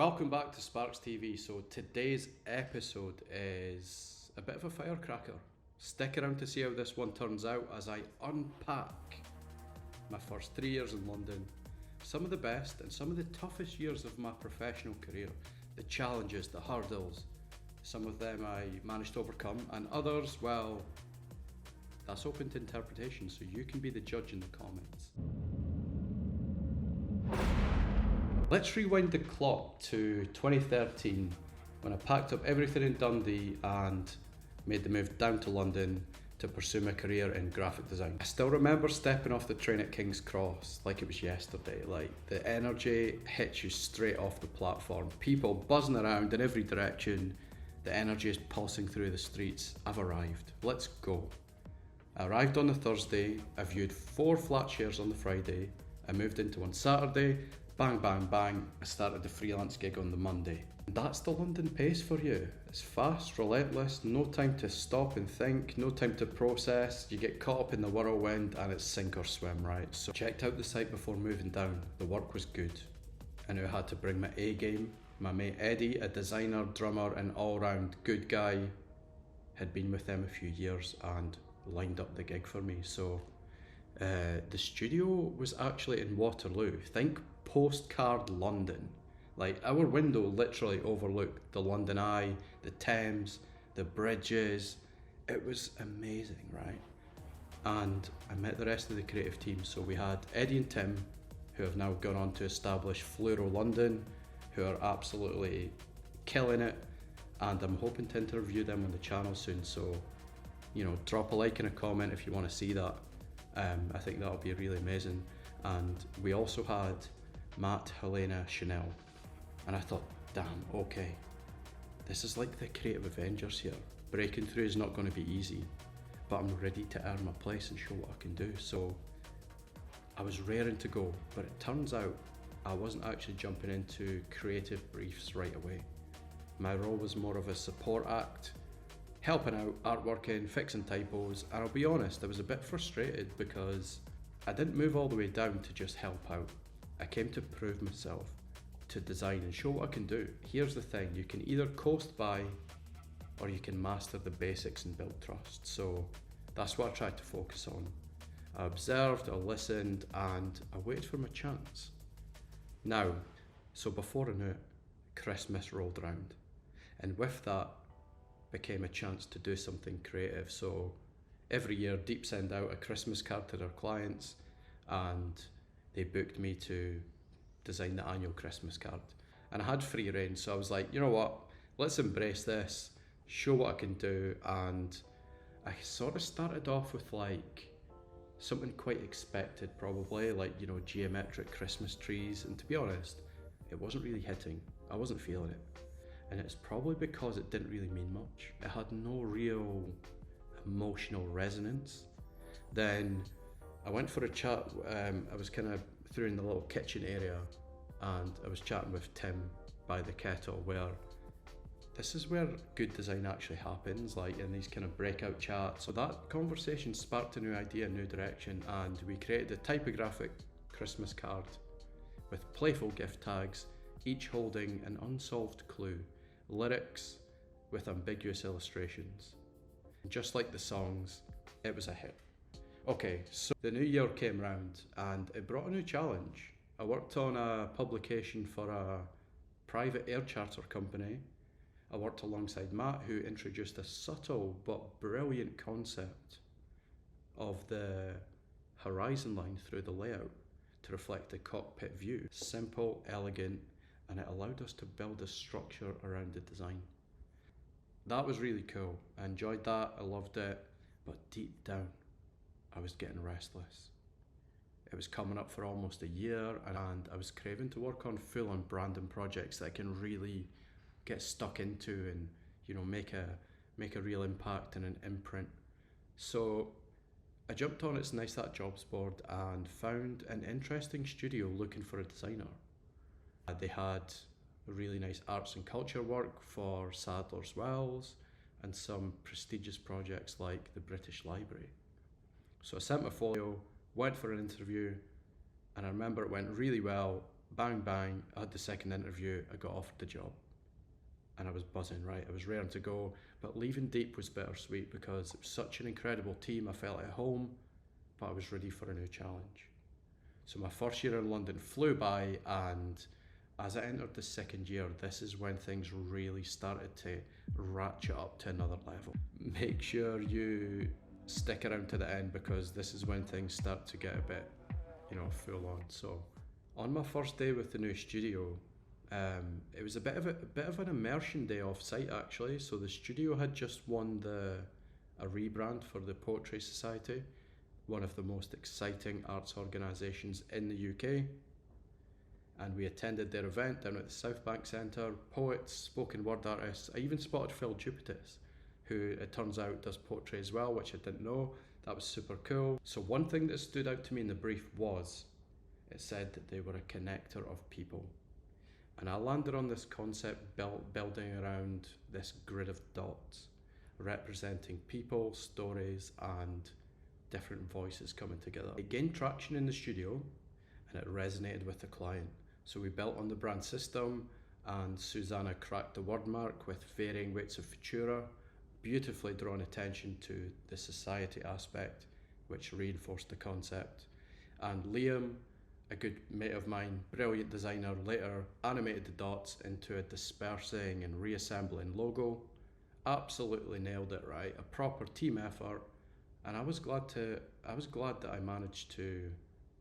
Welcome back to Sparks TV. So today's episode is a bit of a firecracker. Stick around to see how this one turns out as I unpack my first 3 years in London, some of the best and some of the toughest years of my professional career, the challenges, the hurdles. Some of them I managed to overcome, and others, well, that's open to interpretation, so you can be the judge in the comments. Let's rewind the clock to 2013 when I packed up everything in Dundee and made the move down to London to pursue my career in graphic design. I still remember stepping off the train at King's Cross like it was yesterday. Like, the energy hits you straight off the platform. People buzzing around in every direction. The energy is pulsing through the streets. I've arrived. Let's go. I arrived on the Thursday. I viewed 4 flat shares on the Friday. I moved into one Saturday. Bang, bang, bang, I started the freelance gig on the Monday. And that's the London pace for you. It's fast, relentless, no time to stop and think, no time to process. You get caught up in the whirlwind and it's sink or swim, right? So checked out the site before moving down. The work was good. I knew I had to bring my A game. My mate Eddie, a designer, drummer and all-round good guy, had been with them a few years and lined up the gig for me. So the studio was actually in Waterloo. Think postcard London. Like, our window literally overlooked the London Eye, the Thames, the bridges. It was amazing, right? And I met the rest of the creative team. So we had Eddie and Tim, who have now gone on to establish Fluoro London, who are absolutely killing it, and I'm hoping to interview them on the channel soon. So, you know, drop a like and a comment if you want to see that. I think that'll be really amazing. And we also had Matt, Helena, Chanel, and I thought, damn, okay, this is like the creative Avengers here. Breaking through is not going to be easy, but I'm ready to earn my place and show what I can do. So I was raring to go, but it turns out I wasn't actually jumping into creative briefs right away. My role was more of a support act, helping out, artworking, fixing typos, and I'll be honest, I was a bit frustrated because I didn't move all the way down to just help out. I came to prove myself, to design and show what I can do. Here's the thing, you can either coast by or you can master the basics and build trust. So that's what I tried to focus on. I observed, I listened, and I waited for my chance. Now, so before I knew it, Christmas rolled around, and with that became a chance to do something creative. So every year Deep send out a Christmas card to their clients, and they booked me to design the annual Christmas card. And I had free reign, so I was like, you know what, let's embrace this, show what I can do. And I sort of started off with like something quite expected, probably, like, you know, geometric Christmas trees. And to be honest, it wasn't really hitting. I wasn't feeling it. And it's probably because it didn't really mean much. It had no real emotional resonance. Then I went for a chat. I was kind of through in the little kitchen area, and I was chatting with Tim by the kettle, where this is where good design actually happens, like in these kind of breakout chats. So that conversation sparked a new idea, a new direction, and we created a typographic Christmas card with playful gift tags, each holding an unsolved clue, lyrics with ambiguous illustrations. Just like the songs, it was a hit. Okay, so the new year came round and it brought a new challenge. I worked on a publication for a private air charter company. I worked alongside Matt, who introduced a subtle but brilliant concept of the horizon line through the layout to reflect the cockpit view. Simple, elegant, and it allowed us to build a structure around the design. That was really cool. I enjoyed that, I loved it, but deep down, I was getting restless. It was coming up for almost a year, and I was craving to work on full-on branding projects that I can really get stuck into and, you know, make a real impact and an imprint. So I jumped on It's Nice That Jobs board and found an interesting studio looking for a designer. They had really nice arts and culture work for Sadler's Wells and some prestigious projects like the British Library. So I sent my folio, went for an interview, and I remember it went really well. Bang bang, I had the second interview, I got offered the job. And I was buzzing, right? I was raring to go. But leaving Deep was bittersweet because it was such an incredible team. I felt at home, but I was ready for a new challenge. So my first year in London flew by, and as I entered the second year, this is when things really started to ratchet up to another level. Make sure you stick around to the end because this is when things start to get a bit, full on. So on my first day with the new studio, it was a bit of an immersion day off site actually. So the studio had just won a rebrand for the Poetry Society, one of the most exciting arts organisations in the UK. And we attended their event down at the South Bank Centre. Poets, spoken word artists. I even spotted Phil Jupitus, who it turns out does poetry as well, which I didn't know. That was super cool. So one thing that stood out to me in the brief was it said that they were a connector of people. And I landed on this concept building around this grid of dots, representing people, stories, and different voices coming together. It gained traction in the studio and it resonated with the client. So we built on the brand system, and Susanna cracked the word mark with varying weights of futura, beautifully drawing attention to the society aspect, which reinforced the concept. And Liam, a good mate of mine, brilliant designer, later animated the dots into a dispersing and reassembling logo. Absolutely nailed it, right? A proper team effort. And I was glad that I managed to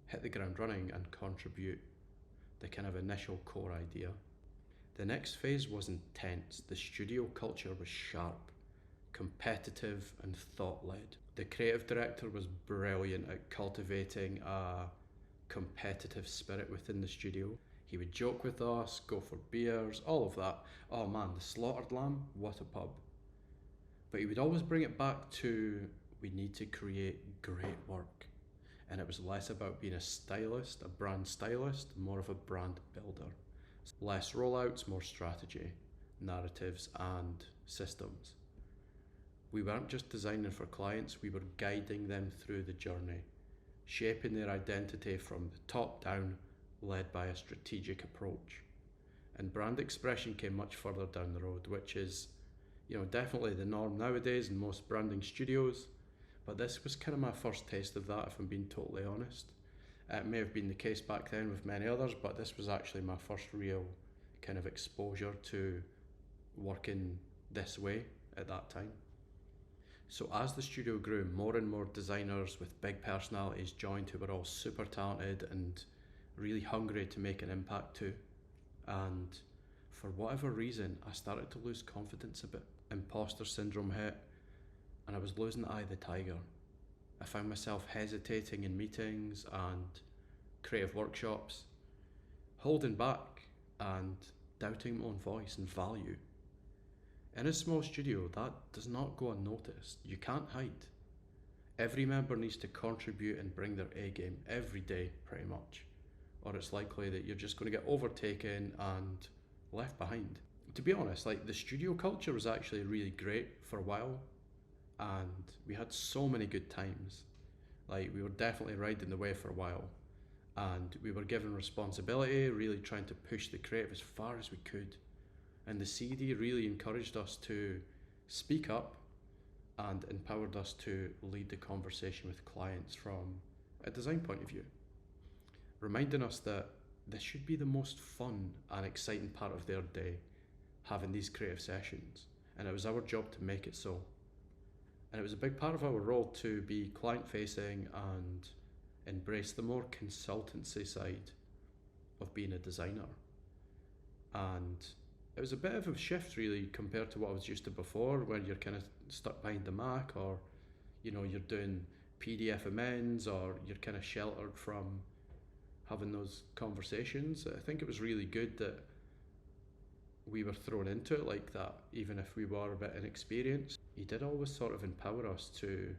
hit the ground running and contribute the kind of initial core idea. The next phase was intense. The studio culture was sharp, competitive and thought-led. The creative director was brilliant at cultivating a competitive spirit within the studio. He would joke with us, go for beers, all of that. Oh man, the Slaughtered Lamb, what a pub. But he would always bring it back to, we need to create great work. And it was less about being a stylist, a brand stylist, more of a brand builder. Less rollouts, more strategy, narratives and systems. We weren't just designing for clients, we were guiding them through the journey, shaping their identity from the top down, led by a strategic approach. And brand expression came much further down the road, which is, definitely the norm nowadays in most branding studios. But this was kind of my first taste of that, if I'm being totally honest. It may have been the case back then with many others, but this was actually my first real kind of exposure to working this way at that time. So as the studio grew, more and more designers with big personalities joined who were all super talented and really hungry to make an impact too. And for whatever reason, I started to lose confidence a bit. Imposter syndrome hit, and I was losing the eye of the tiger. I found myself hesitating in meetings and creative workshops, holding back and doubting my own voice and value. In a small studio, that does not go unnoticed. You can't hide. Every member needs to contribute and bring their A game every day, pretty much, or it's likely that you're just going to get overtaken and left behind. To be honest, the studio culture was actually really great for a while, and we had so many good times. We were definitely riding the wave for a while, and we were given responsibility, really trying to push the creative as far as we could. And the CD really encouraged us to speak up and empowered us to lead the conversation with clients from a design point of view, reminding us that this should be the most fun and exciting part of their day, having these creative sessions, and it was our job to make it so. And it was a big part of our role to be client-facing and embrace the more consultancy side of being a designer. And it was a bit of a shift really compared to what I was used to before, where you're kind of stuck behind the Mac, or you're doing PDF amends, or you're kind of sheltered from having those conversations. I think it was really good that we were thrown into it like that, even if we were a bit inexperienced. He did always sort of empower us to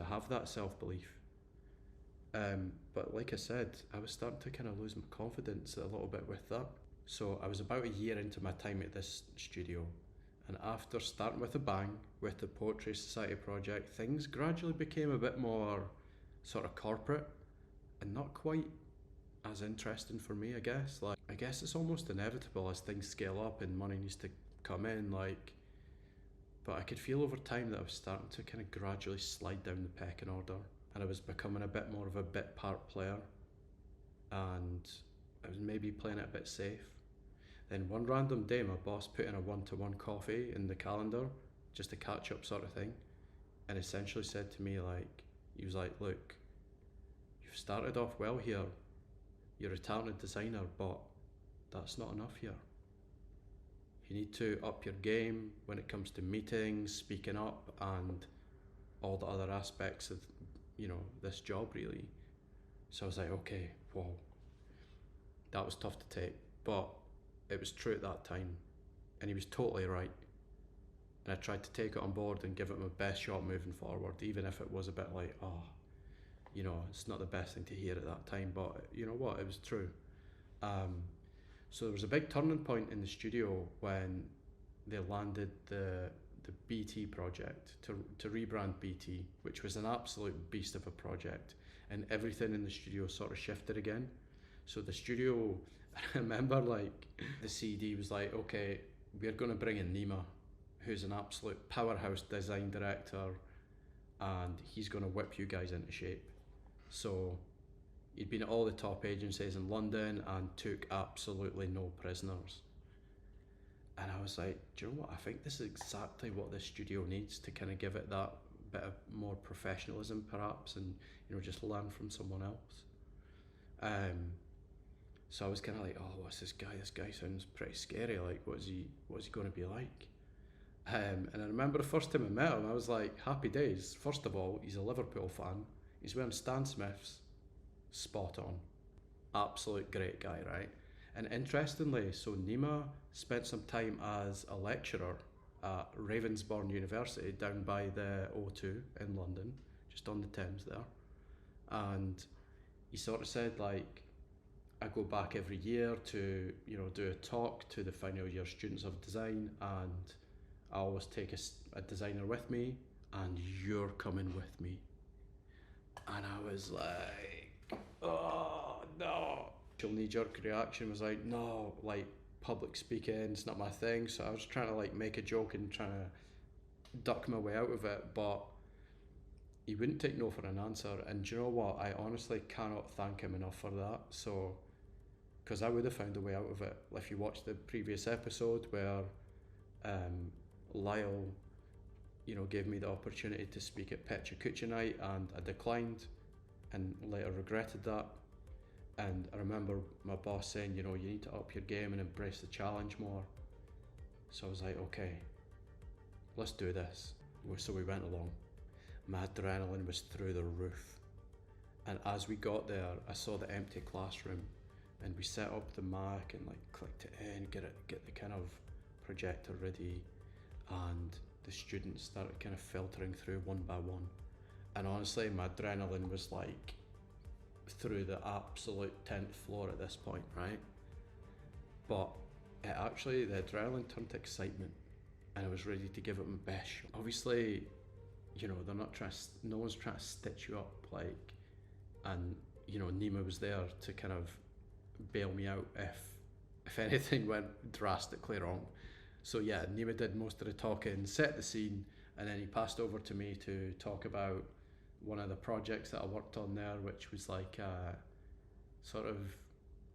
have that self-belief. But like I said, I was starting to kind of lose my confidence a little bit with that. So I was about a year into my time at this studio, and after starting with a bang with the Poetry Society project, things gradually became a bit more sort of corporate and not quite as interesting for me, I guess. Like, I guess it's almost inevitable as things scale up and money needs to come in, like, but I could feel over time that I was starting to kind of gradually slide down the pecking order, and I was becoming a bit more of a bit part player, and I was maybe playing it a bit safe. Then one random day, my boss put in a one-to-one coffee in the calendar, just a catch-up sort of thing, and essentially said to me, like, he was like, look, you've started off well here, you're a talented designer, but that's not enough here. You need to up your game when it comes to meetings, speaking up, and all the other aspects of, this job really. So I was like, okay, whoa, that was tough to take, but it was true at that time, and he was totally right. And I tried to take it on board and give it my best shot moving forward, even if it was a bit like, it's not the best thing to hear at that time, but you know what, it was true. So there was a big turning point in the studio when they landed the BT project to rebrand BT, which was an absolute beast of a project, and everything in the studio sort of shifted again. So the studio, I remember like the CD was like, okay, we're going to bring in Nima, who's an absolute powerhouse design director, and he's going to whip you guys into shape. So he'd been at all the top agencies in London and took absolutely no prisoners. And I was like, do you know what? I think this is exactly what this studio needs to kind of give it that bit of more professionalism, perhaps, and just learn from someone else. So I was kind of like, oh, what's this guy? This guy sounds pretty scary. Like, what's he going to be like? And I remember the first time I met him, I was like, happy days. First of all, he's a Liverpool fan. He's wearing Stan Smiths. Spot on. Absolute great guy, right? And interestingly, so Nima spent some time as a lecturer at Ravensbourne University down by the O2 in London, just on the Thames there. And he sort of said, like, I go back every year to, do a talk to the final year students of design, and I always take a designer with me, and you're coming with me. And I was like, oh no. Knee-jerk reaction was like, no, like public speaking, it's not my thing. So I was trying to like make a joke and trying to duck my way out of it, but he wouldn't take no for an answer. And do you know what? I honestly cannot thank him enough for that. So, because I would have found a way out of it. If you watched the previous episode where Lyle, gave me the opportunity to speak at Pecha Kucha night, and I declined and later regretted that. And I remember my boss saying, you need to up your game and embrace the challenge more. So I was like, okay, let's do this. So we went along. My adrenaline was through the roof. And as we got there, I saw the empty classroom, and we set up the Mac and like clicked it in, get the kind of projector ready, and the students started kind of filtering through one by one. And honestly, my adrenaline was like through the absolute 10th floor at this point, right? But the adrenaline turned to excitement, and I was ready to give it my best shot. Obviously, they're not no one's trying to stitch you up, like, and Nima was there to kind of bail me out if anything went drastically wrong. So yeah, Nima did most of the talking, set the scene, and then he passed over to me to talk about one of the projects that I worked on there, which was like a sort of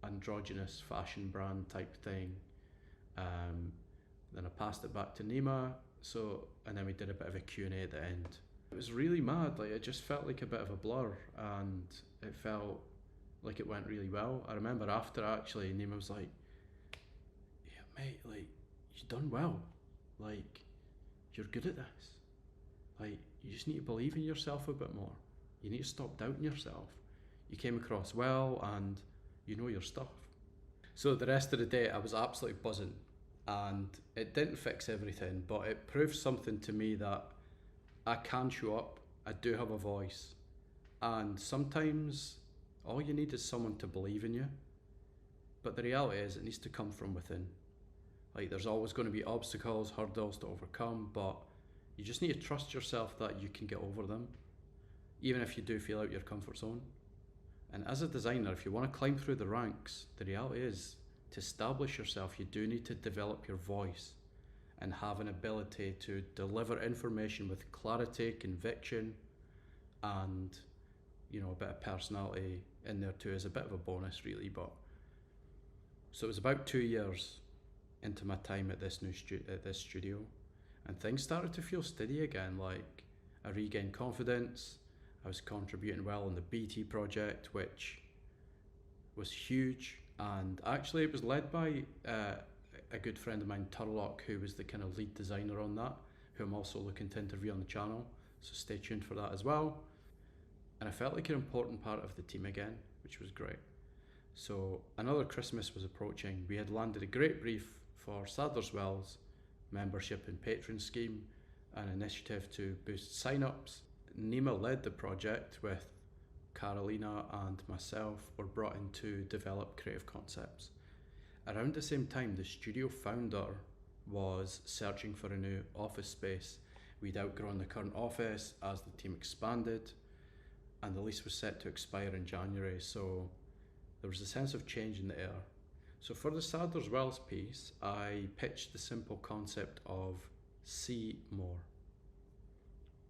androgynous fashion brand type thing. Then I passed it back to Nima, and then we did a bit of a Q&A at the end. It was really mad, like it just felt like a bit of a blur, and it felt like it went really well. I remember after actually, Nima was like, yeah mate, like, you've done well, like, you're good at this. Like, you just need to believe in yourself a bit more. You need to stop doubting yourself. You came across well, and you know your stuff. So the rest of the day, I was absolutely buzzing, and it didn't fix everything, but it proved something to me that I can show up, I do have a voice, and sometimes all you need is someone to believe in you. But the reality is, it needs to come from within. Like, there's always going to be obstacles, hurdles to overcome, but you just need to trust yourself that you can get over them, even if you do feel out your comfort zone. And as a designer, if you want to climb through the ranks, the reality is, to establish yourself, you do need to develop your voice and have an ability to deliver information with clarity, conviction, and a bit of personality in there too is a bit of a bonus really. But so it was about 2 years into my time at this studio, and things started to feel steady again. Like, I regained confidence. I was contributing well on the BT project, which was huge, and actually it was led by a good friend of mine, Turlock, who was the kind of lead designer on that, who I'm also looking to interview on the channel, so stay tuned for that as well. And I felt like an important part of the team again, which was great. So another Christmas was approaching. We had landed a great brief for Sadler's Wells membership and patron scheme, an initiative to boost sign-ups. Nima led the project with Carolina and myself were brought in to develop creative concepts. Around the same time, the studio founder was searching for a new office space. We'd outgrown the current office as the team expanded, and the lease was set to expire in January, so there was a sense of change in the air. So for the Sadler's Wells piece, I pitched the simple concept of see more.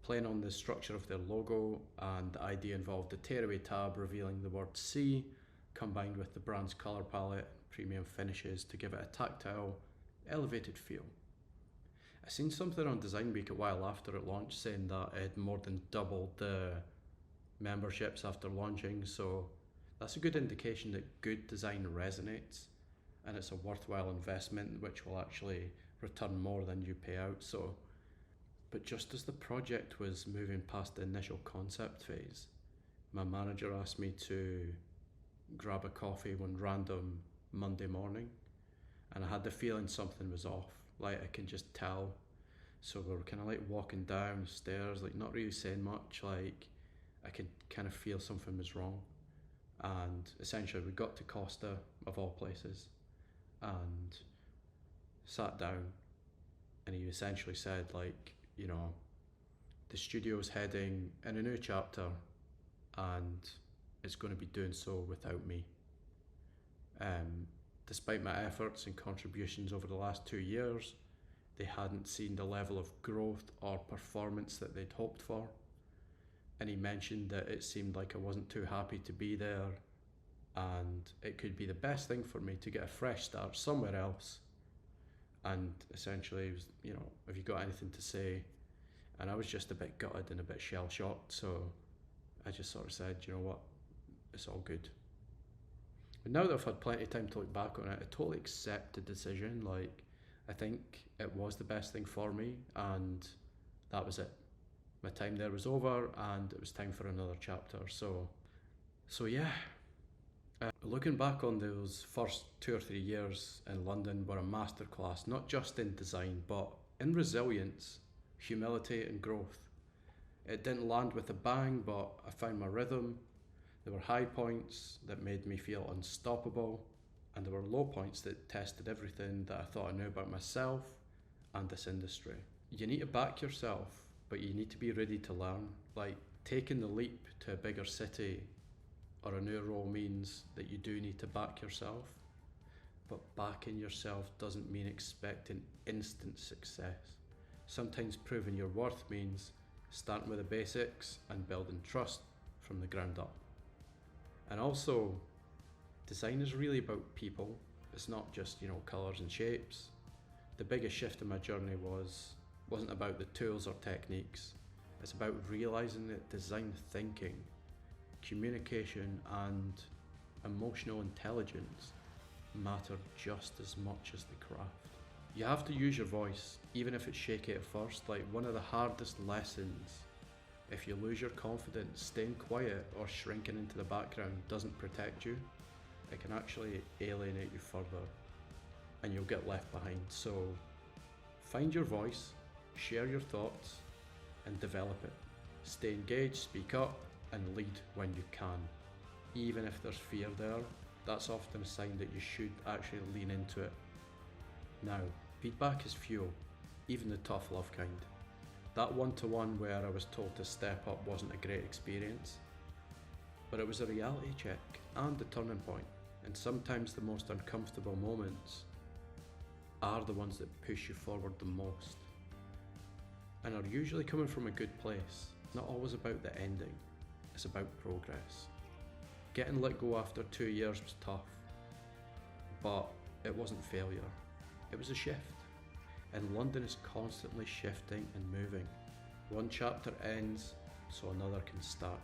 Playing on the structure of their logo, and the idea involved a tearaway tab revealing the word see, combined with the brand's colour palette and premium finishes to give it a tactile, elevated feel. I seen something on Design Week a while after it launched saying that it had more than doubled the memberships after launching, so that's a good indication that good design resonates and it's a worthwhile investment which will actually return more than you pay out. But just as the project was moving past the initial concept phase, my manager asked me to grab a coffee one random Monday morning, and I had the feeling something was off, like I can just tell. So we were kind of like walking down the stairs, like not really saying much, like I could kind of feel something was wrong. And essentially we got to Costa, of all places, and sat down, and he essentially said, like, the studio's heading in a new chapter and it's going to be doing so without me. Despite my efforts and contributions over the last 2 years, they hadn't seen the level of growth or performance that they'd hoped for. And he mentioned that it seemed like I wasn't too happy to be there, and it could be the best thing for me to get a fresh start somewhere else. And essentially, it was, have you got anything to say? And I was just a bit gutted and a bit shell-shocked, so I just sort of said, you know what, it's all good. But now that I've had plenty of time to look back on it, I totally accept the decision. Like, I think it was the best thing for me, and that was it. My time there was over, and it was time for another chapter. So yeah. Looking back on those first 2 or 3 years in London were a masterclass, not just in design, but in resilience, humility and growth. It didn't land with a bang, but I found my rhythm. There were high points that made me feel unstoppable, and there were low points that tested everything that I thought I knew about myself and this industry. You need to back yourself, but you need to be ready to learn. Like, taking the leap to a bigger city or a new role means that you do need to back yourself, but backing yourself doesn't mean expecting instant success. Sometimes proving your worth means starting with the basics and building trust from the ground up. And also, design is really about people. It's not just, colours and shapes. The biggest shift in my journey wasn't about the tools or techniques. It's about realising that design thinking, communication and emotional intelligence matter just as much as the craft. You have to use your voice, even if it's shaky at first. Like, one of the hardest lessons, if you lose your confidence, staying quiet or shrinking into the background doesn't protect you. It can actually alienate you further and you'll get left behind. So find your voice, share your thoughts and develop it. Stay engaged, speak up and lead when you can. Even if there's fear there, that's often a sign that you should actually lean into it. Now, feedback is fuel, even the tough love kind. That one-to-one where I was told to step up wasn't a great experience. But it was a reality check and a turning point, and sometimes the most uncomfortable moments are the ones that push you forward the most, and are usually coming from a good place. Not always about the ending, it's about progress. Getting let go after 2 years was tough, but it wasn't failure, it was a shift. And London is constantly shifting and moving. One chapter ends so another can start,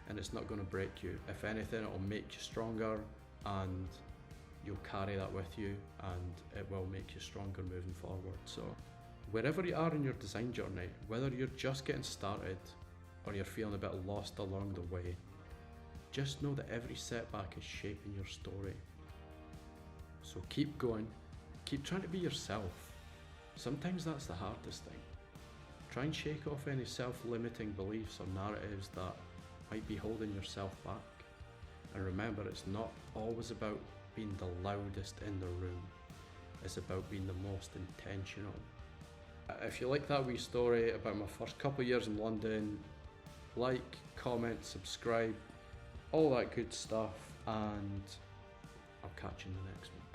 and it's not going to break you. If anything, it will make you stronger, and you'll carry that with you, and it will make you stronger moving forward. So wherever you are in your design journey, whether you're just getting started or you're feeling a bit lost along the way, just know that every setback is shaping your story. So keep going, keep trying to be yourself. Sometimes that's the hardest thing. Try and shake off any self-limiting beliefs or narratives that might be holding yourself back. And remember, it's not always about being the loudest in the room, it's about being the most intentional. If you like that wee story about my first couple of years in London, like, comment, subscribe, all that good stuff, and I'll catch you in the next one.